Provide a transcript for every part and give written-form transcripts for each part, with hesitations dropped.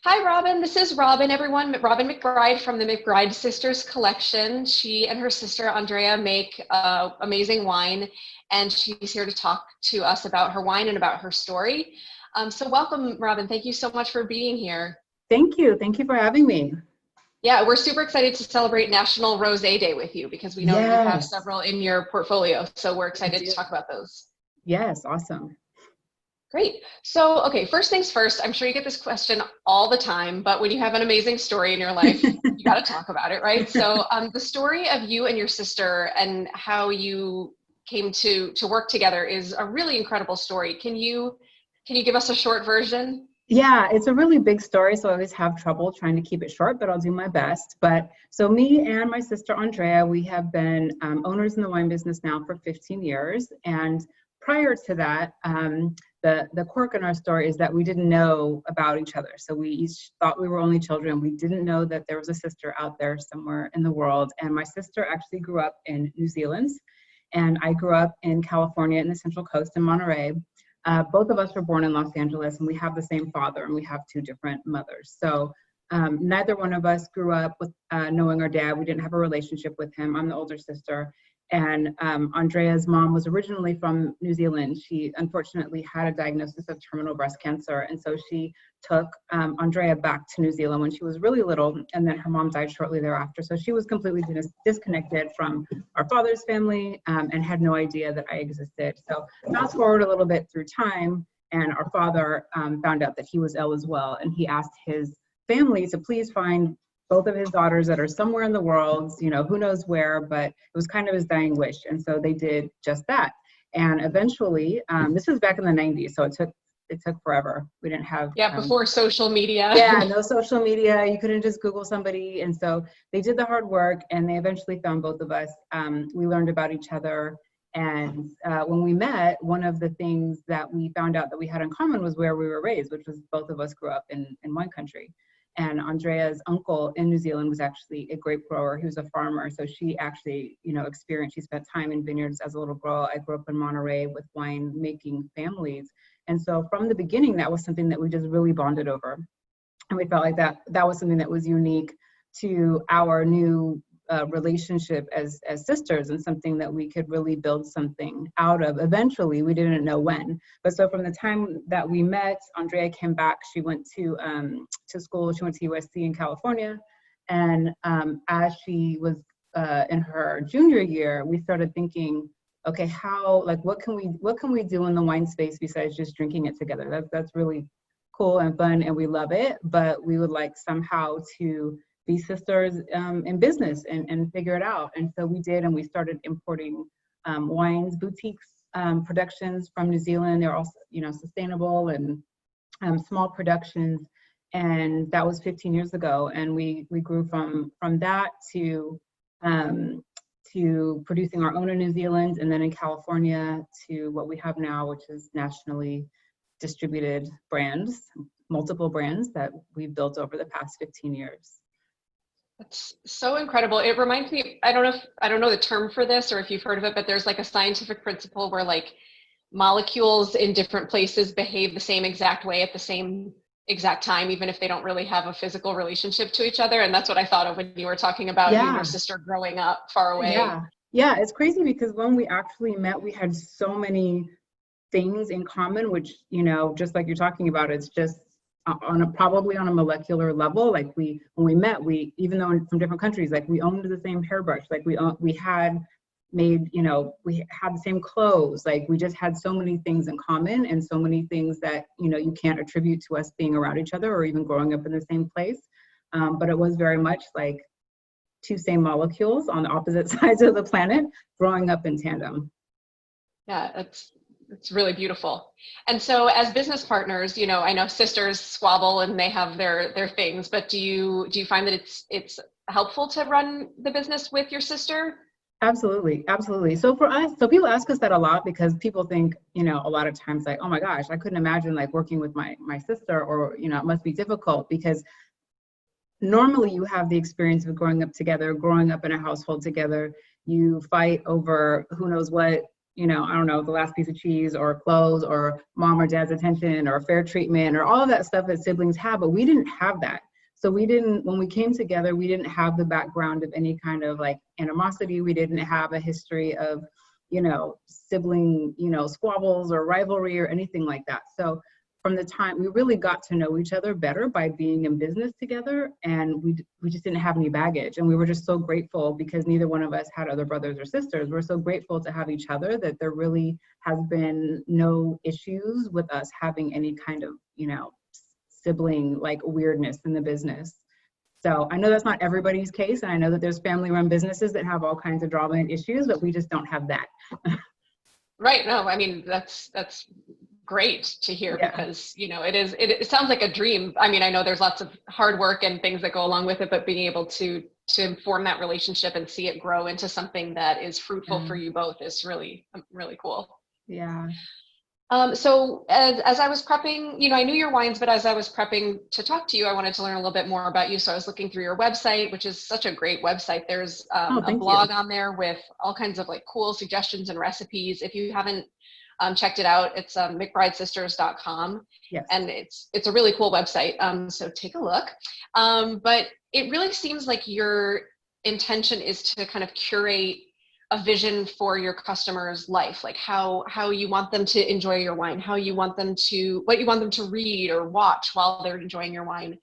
Hi, Robin. This is Robin, everyone. Robin McBride from the McBride Sisters collection. She and her sister Andrea make amazing wine, and she's here to talk to us about her wine and about her story. So, welcome, Robin. Thank you so much for being here. Thank you. Thank you for having me. Yeah, we're super excited to celebrate National Rosé Day with you because we know you have Yes, several in your portfolio. So, we're I excited to do. talk about those. Yes, awesome. Great. So, okay, first things first, I'm sure you get this question all the time, but when you have an amazing story in your life, you got to talk about it, right? So, the story of you and your sister and how you came to work together is a really incredible story. Can you give us a short version? Yeah, it's a really big story, so I always have trouble trying to keep it short, but I'll do my best. But so me and my sister Andrea, we have been owners in the wine business now for 15 years. And prior to that, the quirk in our story is that we didn't know about each other. So we each thought we were only children. We didn't know that there was a sister out there somewhere in the world. And my sister actually grew up in New Zealand, and I grew up in California in the Central Coast in Monterey. Both of us were born in Los Angeles, and we have the same father, and we have two different mothers. So neither one of us grew up with knowing our dad. We didn't have a relationship with him. I'm the older sister. And Andrea's mom was originally from New Zealand. She unfortunately had a diagnosis of terminal breast cancer. And so she took Andrea back to New Zealand when she was really little. And then her mom died shortly thereafter. So she was completely disconnected from our father's family and had no idea that I existed. So fast forward a little bit through time, and our father found out that he was ill as well. And he asked his family to please find both of his daughters that are somewhere in the world, who knows where, but it was kind of his dying wish. And so they did just that. And eventually, this was back in the 90s, so it took forever. We didn't have Before social media. yeah, no social media. You couldn't just Google somebody. And so they did the hard work, and they eventually found both of us. We learned about each other. And when we met, one of the things that we found out that we had in common was where we were raised, which was both of us grew up in one country. And Andrea's uncle in New Zealand was actually a grape grower. He was a farmer. So she actually, she spent time in vineyards as a little girl. I grew up in Monterey with wine making families. And so from the beginning, that was something that we just really bonded over. And we felt like that was something that was unique to our new relationship as sisters, and something that we could really build something out of eventually. We didn't know when, but so from the time that we met, Andrea came back. She went to school. She went to USC in California, and as she was in her junior year, we started thinking, okay, what can we do in the wine space besides just drinking it together? That's really cool and fun, and we love it, but we would like somehow to be sisters in business and figure it out. And so we did, and we started importing wines, boutiques, productions from New Zealand. They're also, sustainable and small productions. And that was 15 years ago. And we grew from that to producing our own in New Zealand, and then in California to what we have now, which is nationally distributed brands, multiple brands that we've built over the past 15 years. That's so incredible. It reminds me, I don't know the term for this or if you've heard of it, but there's like a scientific principle where like molecules in different places behave the same exact way at the same exact time, even if they don't really have a physical relationship to each other. And that's what I thought of when you were talking about you and your sister growing up far away. Yeah, it's crazy because when we actually met, we had so many things in common, which, just like you're talking about, it's just probably on a molecular level. Like when we met, even though from different countries, like we owned the same hairbrush, like we had made, we had the same clothes, like we just had so many things in common, and so many things that, you can't attribute to us being around each other or even growing up in the same place. But it was very much like two same molecules on the opposite sides of the planet growing up in tandem. Yeah, it's really beautiful. And so as business partners, I know sisters squabble and they have their things, but do you find that it's helpful to run the business with your sister? Absolutely. So for us, people ask us that a lot because people think, a lot of times like, oh my gosh, I couldn't imagine like working with my sister, or, it must be difficult, because normally you have the experience of growing up together, growing up in a household together. You fight over who knows what, I don't know, the last piece of cheese or clothes or mom or dad's attention or fair treatment or all of that stuff that siblings have, but we didn't have that. So when we came together, we didn't have the background of any kind of like animosity. We didn't have a history of, sibling, squabbles or rivalry or anything like that. So from the time we really got to know each other better by being in business together, and we just didn't have any baggage. And we were just so grateful because neither one of us had other brothers or sisters. We're so grateful to have each other that there really has been no issues with us having any kind of, sibling like weirdness in the business. So I know that's not everybody's case, and I know that there's family-run businesses that have all kinds of drama and issues, but we just don't have that. Right. No, I mean, that's great to hear, because, it sounds like a dream. I mean, I know there's lots of hard work and things that go along with it, but being able to form that relationship and see it grow into something that is fruitful for you both is really, really cool. Yeah. So as I was prepping, I knew your wines, but as I was prepping to talk to you, I wanted to learn a little bit more about you. So I was looking through your website, which is such a great website. There's a blog on there with all kinds of like cool suggestions and recipes. If you haven't checked it out, it's McBrideSisters.com. Yes. And it's a really cool website. So take a look. But it really seems like your intention is to kind of curate a vision for your customer's life, like how you want them to enjoy your wine, what you want them to read or watch while they're enjoying your wine.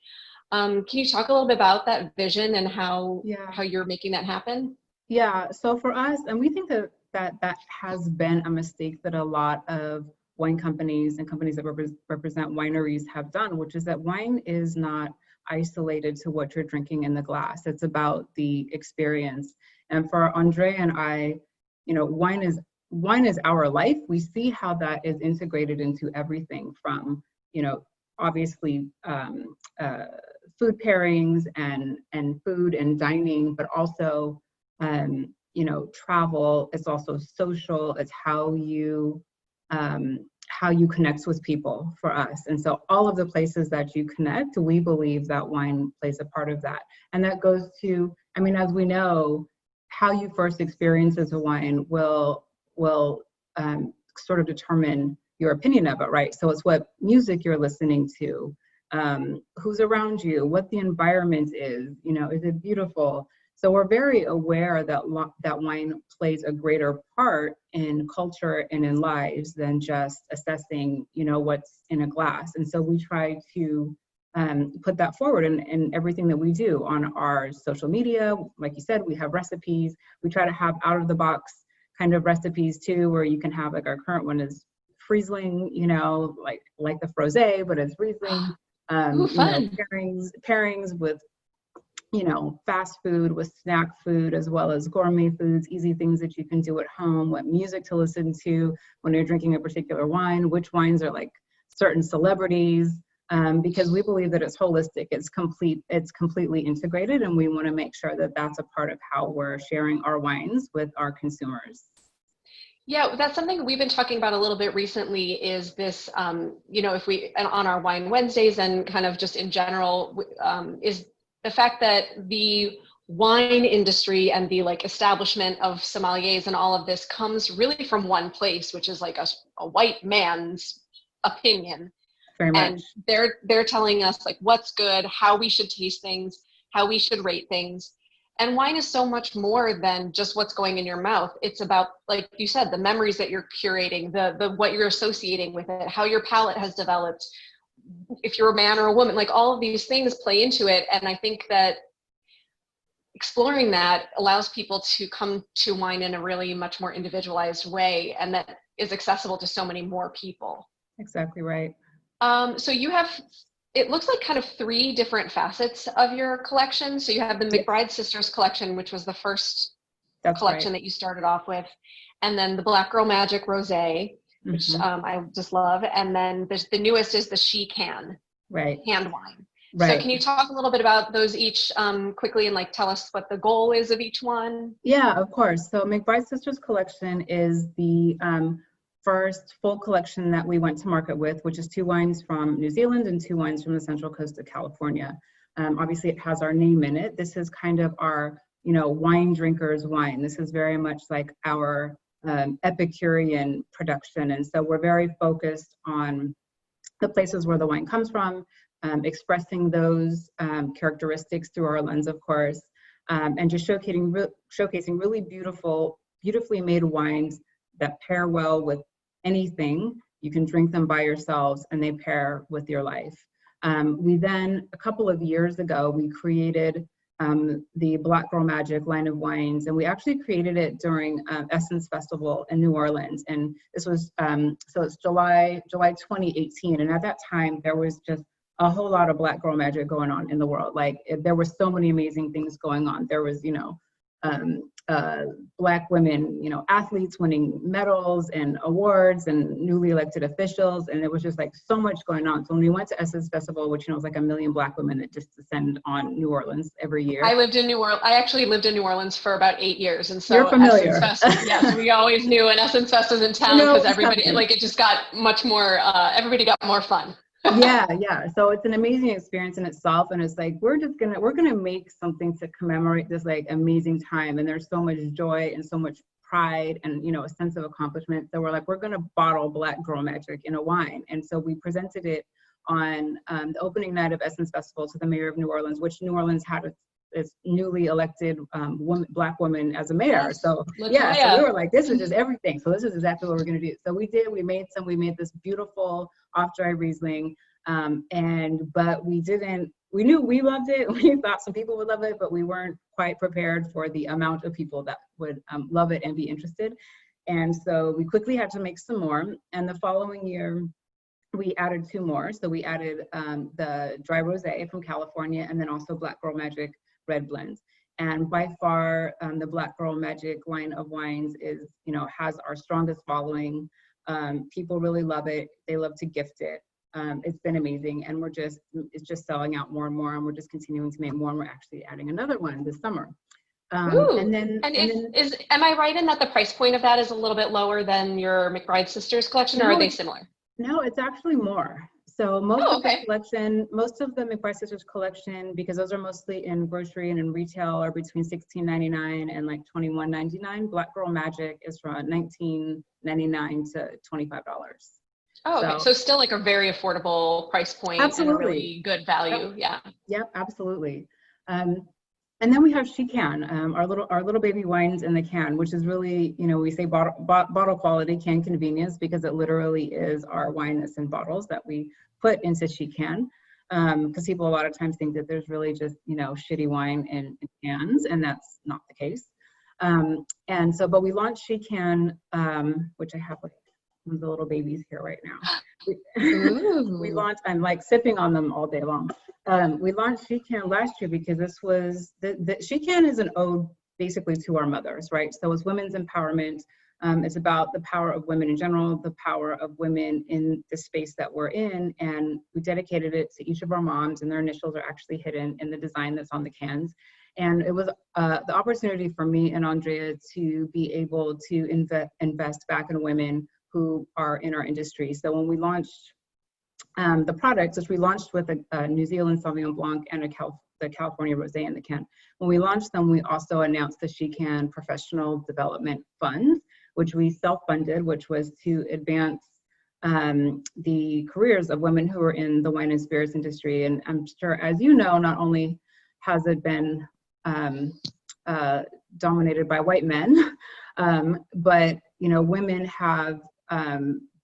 Can you talk a little bit about that vision and how you're making that happen? Yeah, so for us, and we think that has been a mistake that a lot of wine companies and companies that represent wineries have done, which is that wine is not isolated to what you're drinking in the glass. It's about the experience. And for Andre and I, wine is our life. We see how that is integrated into everything from, obviously food pairings and food and dining, but also, travel. It's also social. It's how you connect with people for us. And so all of the places that you connect, we believe that wine plays a part of that. And that goes to, as we know, how you first experience a wine will sort of determine your opinion of it, right? So it's what music you're listening to, who's around you, what the environment is, is it beautiful? So we're very aware that wine plays a greater part in culture and in lives than just assessing, what's in a glass. And so we try to put that forward in everything that we do on our social media. Like you said, we have recipes. We try to have out of the box kind of recipes too, where you can have, like, our current one is Friesling, like the Rosé, but it's Riesling. Ooh, fun. Pairings with, fast food with snack food, as well as gourmet foods, easy things that you can do at home, what music to listen to when you're drinking a particular wine, which wines are like certain celebrities. Because we believe that it's holistic, it's completely integrated, and we want to make sure that that's a part of how we're sharing our wines with our consumers. Yeah, that's something we've been talking about a little bit recently, is this, if we, on our Wine Wednesdays and kind of just in general, is the fact that the wine industry and the like establishment of sommeliers and all of this comes really from one place, which is like a white man's opinion. Very much. And they're telling us like what's good, how we should taste things, how we should rate things. And wine is so much more than just what's going in your mouth. It's about, like you said, the memories that you're curating, the what you're associating with it, how your palate has developed, if you're a man or a woman, like all of these things play into it. And I think that exploring that allows people to come to wine in a really much more individualized way, and that is accessible to so many more people. Exactly right. So you have, it looks like kind of 3 different facets of your collection. So you have the McBride Sisters collection, which was the first collection that you started off with. And then the Black Girl Magic Rosé, which I just love. And then there's the newest is the She Can hand wine. Right. So can you talk a little bit about those each quickly and like tell us what the goal is of each one? Yeah, of course. So McBride Sisters collection is the first full collection that we went to market with, which is 2 wines from New Zealand and 2 wines from the Central Coast of California. Obviously it has our name in it. This is kind of our, wine drinkers wine. This is very much like our Epicurean production. And so we're very focused on the places where the wine comes from, expressing those characteristics through our lens, of course, and just showcasing really beautifully made wines that pair well with anything. You can drink them by yourselves and they pair with your life. We then, a couple of years ago, we created the Black Girl Magic line of wines, and we actually created it during Essence Festival in New Orleans. And this was, so it's July 2018. And at that time, there was just a whole lot of Black Girl Magic going on in the world. Like there were so many amazing things going on. There was, Black women, athletes winning medals and awards and newly elected officials. And it was just like so much going on. So when we went to Essence Festival, which, is like a million Black women that just descend on New Orleans every year. I actually lived in New Orleans for about 8 years. And so you're familiar. Essence Fest, yes, we always knew an Essence Fest was in town because everybody, it just got much more, everybody got more fun. yeah. So it's an amazing experience in itself. And it's like, we're gonna make something to commemorate this like amazing time. And there's so much joy and so much pride and, a sense of accomplishment. So we're like, we're gonna bottle Black Girl Magic in a wine. And so we presented it on the opening night of Essence Festival to the mayor of New Orleans, which New Orleans had its newly elected Black woman as a mayor. So so we were like, this is just everything. So this is exactly what we're gonna do. So we made this beautiful off-dry Riesling, but we knew we loved it. We thought some people would love it, but we weren't quite prepared for the amount of people that would love it and be interested. And so we quickly had to make some more. And the following year, we added 2 more. So we added the dry rosé from California, and then also Black Girl Magic red blends. And by far, the Black Girl Magic line of wines has our strongest following. People really love it. They love to gift it. It's been amazing, and it's just selling out more and more, and we're just continuing to make more, and we're actually adding another one this summer. Am I right in that the price point of that is a little bit lower than your McBride Sisters collection, or are they similar? No, it's actually more. So most of the McBride Sisters collection, because those are mostly in grocery and in retail, are between $16.99 and like $21.99. Black Girl Magic is from $19.99 to $25. Oh, okay. So still like a very affordable price point. Absolutely. And a really good value. Yep, absolutely. And then we have She Can, our little baby wines in the can, which is really, we say bottle quality, can convenience, because it literally is our wine that's in bottles that we put into She Can. Because people a lot of times think that there's really just, shitty wine in cans, and that's not the case. But we launched She Can, which I have like one of the little babies here right now. We launched, I'm like sipping on them all day long. We launched She Can last year because this was, She Can is an ode basically to our mothers, right? So it's women's empowerment. It's about the power of women in general, the power of women in the space that we're in. And we dedicated it to each of our moms, and their initials are actually hidden in the design that's on the cans. And it was the opportunity for me and Andrea to be able to invest back in women who are in our industry. So when we launched the products, which we launched with a New Zealand Sauvignon Blanc and the California Rosé in the can, when we launched them, we also announced the She Can Professional Development Fund, which we self-funded, which was to advance the careers of women who are in the wine and spirits industry. And I'm sure, as you know, not only has it been dominated by white men, but women have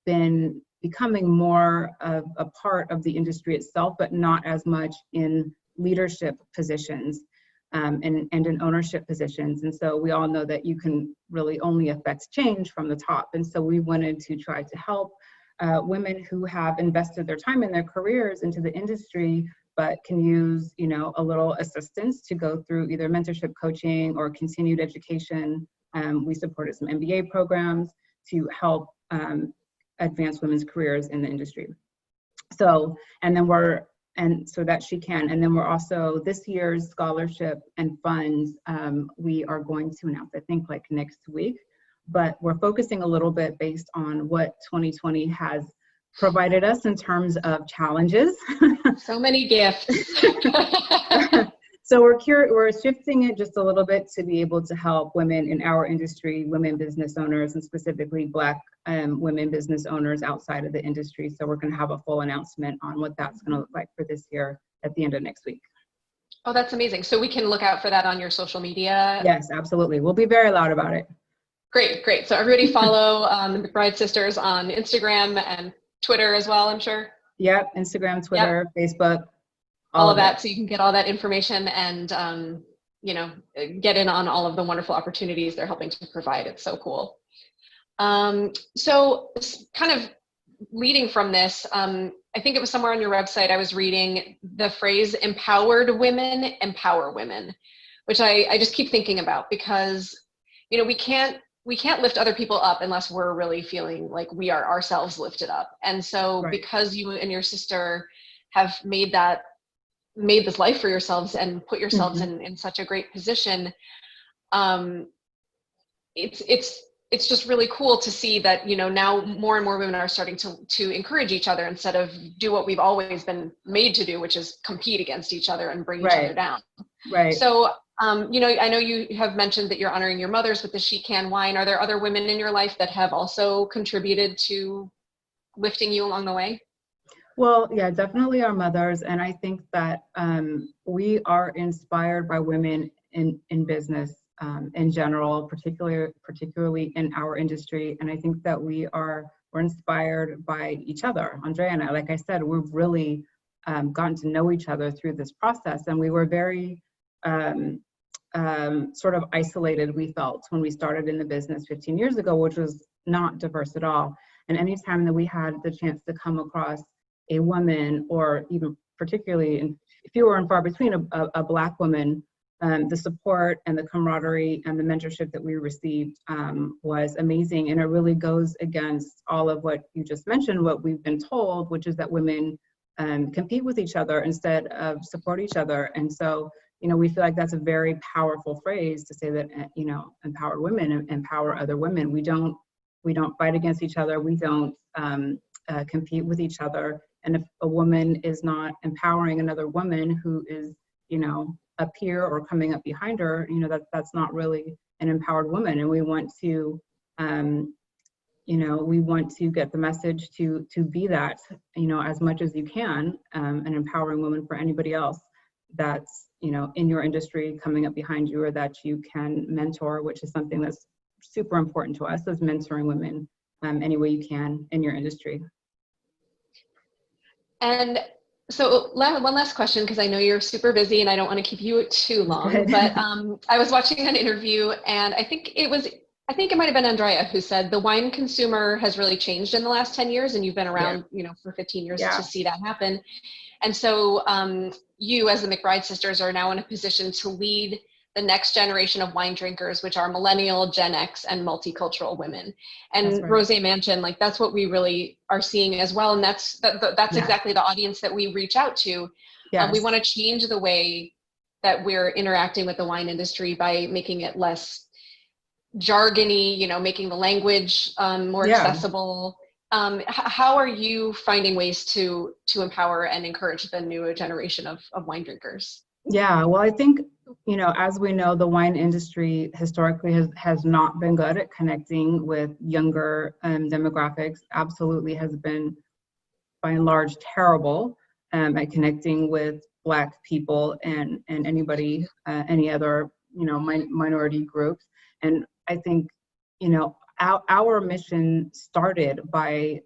been becoming more of a part of the industry itself, but not as much in leadership positions and in ownership positions. And so we all know that you can really only affect change from the top. And so we wanted to try to help women who have invested their time and their careers into the industry, but can use, a little assistance to go through either mentorship coaching or continued education. We supported some MBA programs to help advance women's careers in the industry. So that She Can. And then we're also, this year's scholarship and funds, we are going to announce, I think like next week, but we're focusing a little bit based on what 2020 has provided us in terms of challenges. So many gifts. So we're shifting it just a little bit to be able to help women in our industry, women business owners, and specifically Black women business owners outside of the industry. So we're going to have a full announcement on what that's going to look like for this year at the end of next week. Oh, that's amazing. So we can look out for that on your social media? Yes, absolutely. We'll be very loud about it. Great, great. So everybody follow the McBride sisters on Instagram and Twitter as well, I'm sure? Yep, Instagram, Twitter, yep. Facebook. All of that, so you can get all that information and you know, get in on all of the wonderful opportunities they're helping to provide. It's so cool. So kind of leading from this, I think it was somewhere on your website, I was reading the phrase empowered women empower women, which I just keep thinking about because, you know, we can't lift other people up unless we're really feeling like we are ourselves lifted up. And so right. Because you and your sister have made this life for yourselves and put yourselves in such a great position, it's just really cool to see that, you know, now more and more women are starting to encourage each other instead of do what we've always been made to do, which is compete against each other and bring each other down. Right. So, you know, I know you have mentioned that you're honoring your mothers with the She Can wine. Are there other women in your life that have also contributed to lifting you along the way? Well, yeah, definitely our mothers. And I think that we are inspired by women in business in general, particularly in our industry. And I think that we're inspired by each other. Andrea and I, like I said, we've really gotten to know each other through this process. And we were very sort of isolated, we felt, when we started in the business 15 years ago, which was not diverse at all. And anytime that we had the chance to come across a woman, or even particularly in fewer and far between a Black woman, the support and the camaraderie and the mentorship that we received was amazing. And it really goes against all of what you just mentioned, what we've been told, which is that women compete with each other instead of support each other. And so, you know, we feel like that's a very powerful phrase to say that, you know, empowered women empower other women. We don't fight against each other. We don't compete with each other. And if a woman is not empowering another woman who is, you know, a peer or coming up behind her, you know, that's not really an empowered woman. And we want to, you know, we want to get the message to be that, you know, as much as you can, an empowering woman for anybody else that's, you know, in your industry coming up behind you, or that you can mentor, which is something that's super important to us, is mentoring women any way you can in your industry. And so one last question, because I know you're super busy and I don't want to keep you too long, but I was watching an interview and I think it might have been Andrea who said the wine consumer has really changed in the last 10 years and you've been around, you know, for 15 years to see that happen. And so you as the McBride sisters are now in a position to lead the next generation of wine drinkers, which are millennial, Gen X, and multicultural women. And right. Rosé mentioned, like, that's what we really are seeing as well. And that's exactly the audience that we reach out to. Yes. We want to change the way that we're interacting with the wine industry by making it less jargony, you know, making the language more accessible. How are you finding ways to empower and encourage the newer generation of wine drinkers? Yeah, well, I think, you know, as we know, the wine industry historically has not been good at connecting with younger demographics. Absolutely has been, by and large, terrible at connecting with Black people and anybody, any other, you know, minority groups. And I think, you know, our mission started by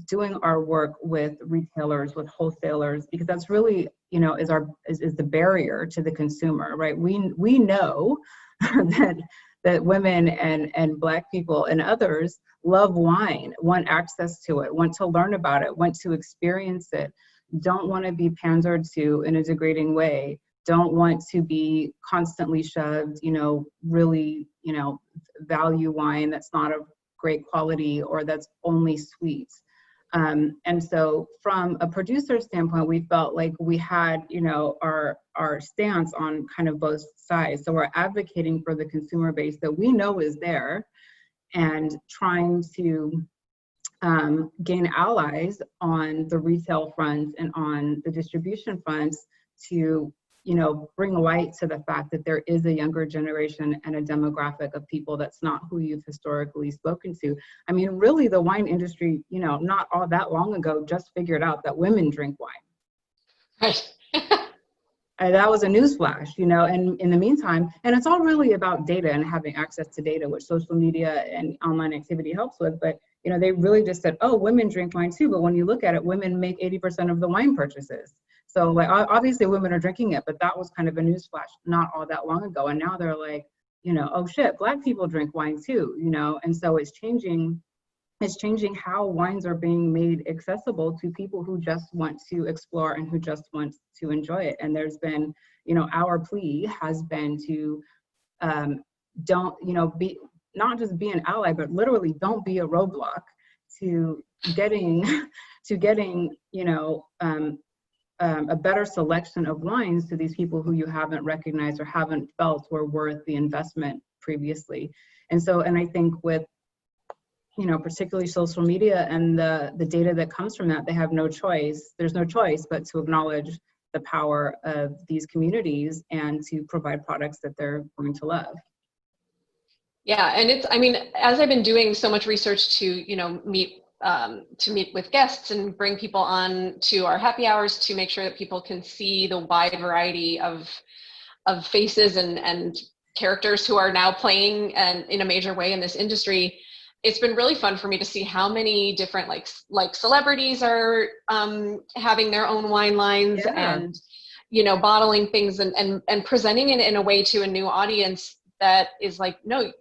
doing our work with retailers, with wholesalers, because that's really, you know, is the barrier to the consumer, right? We know that women and Black people and others love wine, want access to it, want to learn about it, want to experience it, don't want to be pandered to in a degrading way, don't want to be constantly shoved, you know, really, you know, value wine that's not of great quality or that's only sweet. And so from a producer standpoint, we felt like we had, you know, our stance on kind of both sides. So we're advocating for the consumer base that we know is there and trying to gain allies on the retail front and on the distribution fronts to bring light to the fact that there is a younger generation and a demographic of people that's not who you've historically spoken to. I mean, really, the wine industry, not all that long ago, just figured out that women drink wine. Right. And that was a newsflash, and in the meantime, and it's all really about data and having access to data, which social media and online activity helps with. But, they really just said, oh, women drink wine too. But when you look at it, women make 80% of the wine purchases. So like, obviously women are drinking it, but that was kind of a newsflash not all that long ago. And now they're like, oh shit, Black people drink wine too, and so it's changing how wines are being made accessible to people who just want to explore and who just want to enjoy it. And there's been, our plea has been to don't, be, not just be an ally, but literally don't be a roadblock to getting, a better selection of wines to these people who you haven't recognized or haven't felt were worth the investment previously. And I think with, particularly social media and the data that comes from that, they have no choice. There's no choice but to acknowledge the power of these communities and to provide products that they're going to love. Yeah, and as I've been doing so much research to, meet with guests and bring people on to our happy hours to make sure that people can see the wide variety of faces and characters who are now playing and in a major way in this industry. It's been really fun for me to see how many different like celebrities are having their own wine lines. Yeah. And bottling things and presenting it in a way to a new audience that is like, no,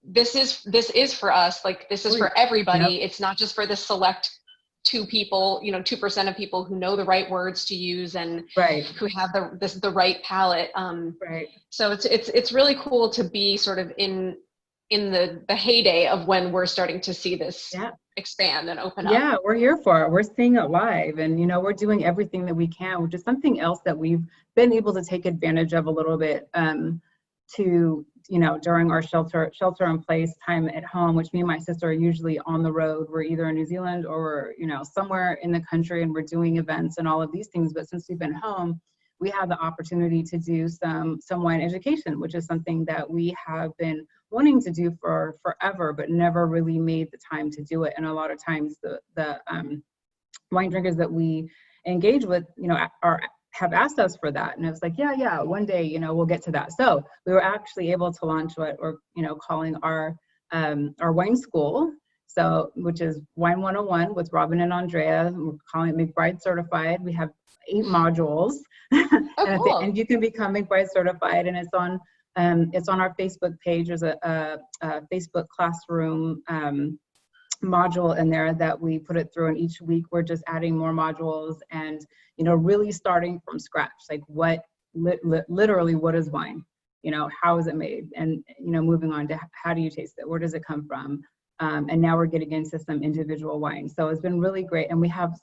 this is for us, like this is for everybody. Yep. It's not just for the select 2 people, 2% of people who know the right words to use and who have the right palate. So it's really cool to be sort of in the heyday of when we're starting to see this expand and open up. Yeah, we're here for it. We're seeing it live, and we're doing everything that we can, which is something else that we've been able to take advantage of a little bit to during our shelter in place time at home, which me and my sister are usually on the road. We're either in New Zealand or somewhere in the country, and we're doing events and all of these things. But since we've been home, we have the opportunity to do some wine education, which is something that we have been wanting to do for forever, but never really made the time to do it. And a lot of times the wine drinkers that we engage with, have asked us for that. And it was like, yeah, one day, we'll get to that. So we were actually able to launch what we're, calling our wine school. So, which is Wine 101 with Robin and Andrea. We're calling it McBride Certified. We have 8 modules. Oh, cool. And you can become McBride Certified, and it's on our Facebook page. There's a Facebook classroom module in there that we put it through, and each week we're just adding more modules and really starting from scratch, like what literally what is wine, how is it made, and moving on to how do you taste it, where does it come from, and now we're getting into some individual wines. So it's been really great, and we have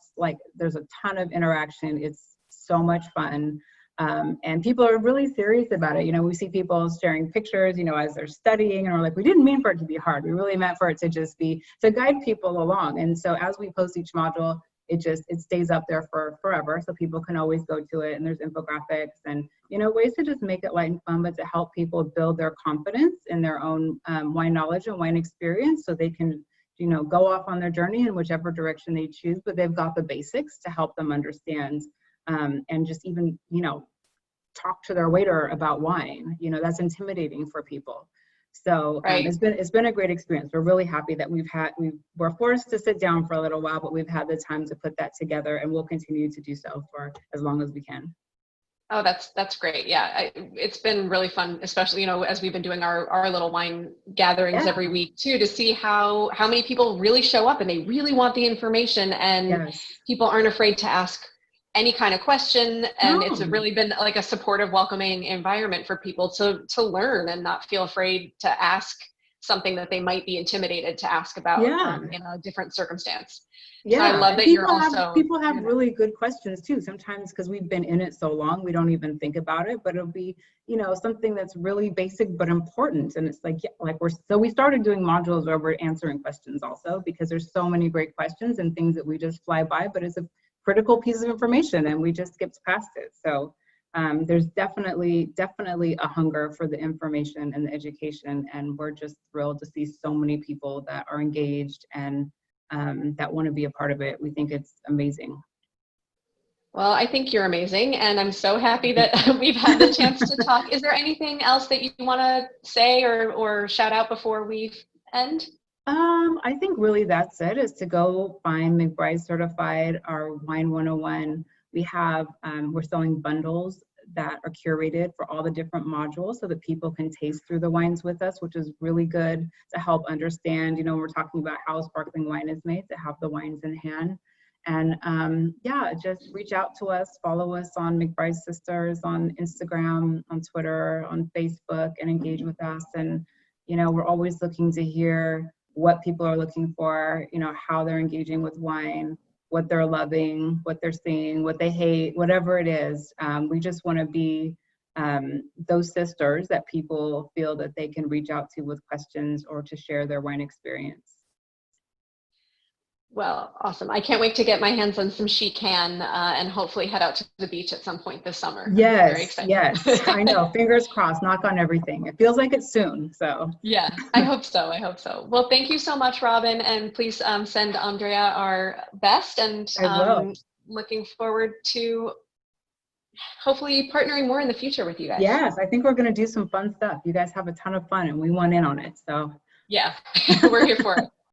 there's a ton of interaction. It's so much fun. And people are really serious about it. We see people sharing pictures, as they're studying, and we're like, we didn't mean for it to be hard. We really meant for it to just be to guide people along. And so as we post each module, it stays up there for forever. So people can always go to it, and there's infographics and, ways to just make it light and fun, but to help people build their confidence in their own wine knowledge and wine experience, so they can, go off on their journey in whichever direction they choose, but they've got the basics to help them understand. And just even, talk to their waiter about wine, that's intimidating for people. So it's been a great experience. We're really happy that we're forced to sit down for a little while, but we've had the time to put that together, and we'll continue to do so for as long as we can. Oh, that's great. Yeah, it's been really fun, especially, as we've been doing our little wine gatherings every week too, to see how many people really show up and they really want the information, and people aren't afraid to ask any kind of question. And it's really been like a supportive, welcoming environment for people to learn and not feel afraid to ask something that they might be intimidated to ask about in a different circumstance. Yeah, so I love that people have really good questions too. Sometimes because we've been in it so long, we don't even think about it, but it'll be, something that's really basic but important. And it's we started doing modules where we're answering questions also, because there's so many great questions and things that we just fly by, but it's a critical piece of information and we just skipped past it. So there's definitely a hunger for the information and the education, and we're just thrilled to see so many people that are engaged and that want to be a part of it. We think it's amazing. Well, I think you're amazing, and I'm so happy that we've had the chance to talk. Is there anything else that you want to say or shout out before we end? I think really that's it, is to go find McBride Certified, our Wine 101. We have, we're selling bundles that are curated for all the different modules so that people can taste through the wines with us, which is really good to help understand, you know, when we're talking about how sparkling wine is made, to have the wines in hand. And yeah, just reach out to us, follow us on McBride Sisters on Instagram, on Twitter, on Facebook, and engage with us. And, you know, we're always looking to hear what people are looking for, you know, how they're engaging with wine, what they're loving, what they're seeing, what they hate, whatever it is. We just want to be those sisters that people feel that they can reach out to with questions or to share their wine experience. Well, awesome. I can't wait to get my hands on some She Can and hopefully head out to the beach at some point this summer. Yes, Very excited. yes, I know. Fingers crossed, knock on everything. It feels like it's soon, so. Yeah, I hope so. I hope so. Well, thank you so much, Robin, and please send Andrea our best, and looking forward to hopefully partnering more in the future with you guys. Yes, I think we're going to do some fun stuff. You guys have a ton of fun, and we want in on it, so. Yeah, we're here for it.